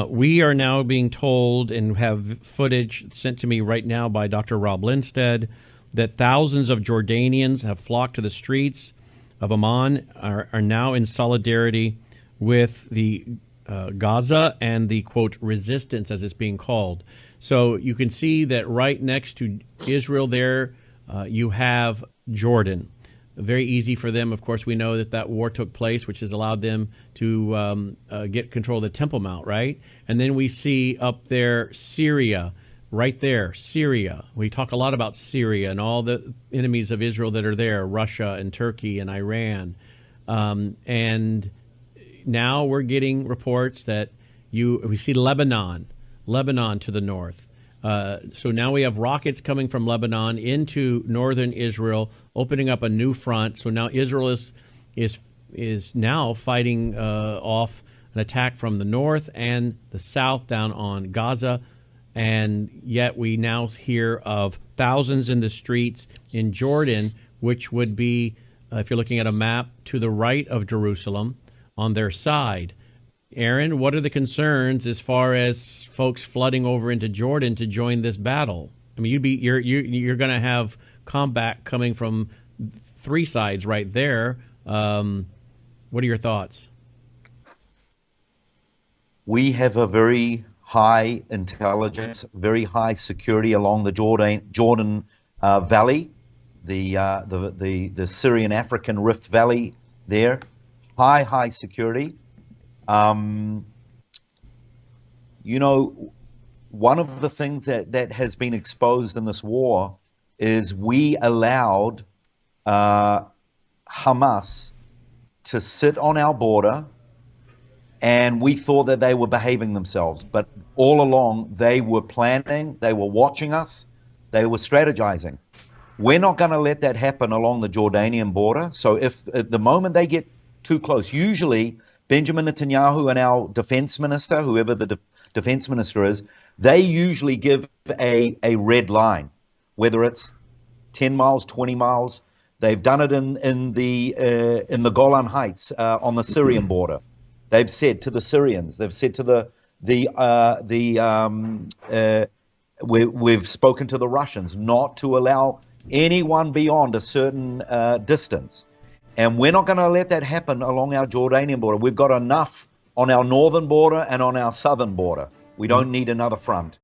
We are now being told, and have footage sent to me right now by Dr. Rob Linstead, that thousands of Jordanians have flocked to the streets of Amman, are now in solidarity with the Gaza and the, quote, resistance, as it's being called. So you can see that right next to Israel there, you have Jordan. Very easy for them. Of course, we know that that war took place, which has allowed them to get control of the Temple Mount, right? And then we see up there Syria, right there, Syria. We talk a lot about Syria and all the enemies of Israel that are there, Russia and Turkey and Iran. And now we're getting reports that we see Lebanon to the north. So now we have rockets coming from Lebanon into northern Israel, opening up a new front. So now Israel is now fighting off an attack from the north and the south down on Gaza. And yet we now hear of thousands in the streets in Jordan, which would be, if you're looking at a map, to the right of Jerusalem on their side. Aaron, what are the concerns as far as folks flooding over into Jordan to join this battle? I mean, you're going to have combat coming from three sides right there. What are your thoughts? We have a very high intelligence, very high security along the Jordan Valley, the Syrian African Rift Valley there. High security. You know, one of the things that has been exposed in this war is we allowed Hamas to sit on our border, and we thought that they were behaving themselves. But all along, they were planning, they were watching us, they were strategizing. We're not going to let that happen along the Jordanian border. So if at the moment they get too close, usually Benjamin Netanyahu and our defense minister, whoever the defense minister is, they usually give a red line, whether it's 10 miles, 20 miles. They've done it in the Golan Heights on the Syrian border. They've said to the Syrians, they've said to we've spoken to the Russians not to allow anyone beyond a certain distance. And we're not going to let that happen along our Jordanian border. We've got enough on our northern border and on our southern border. We don't need another front.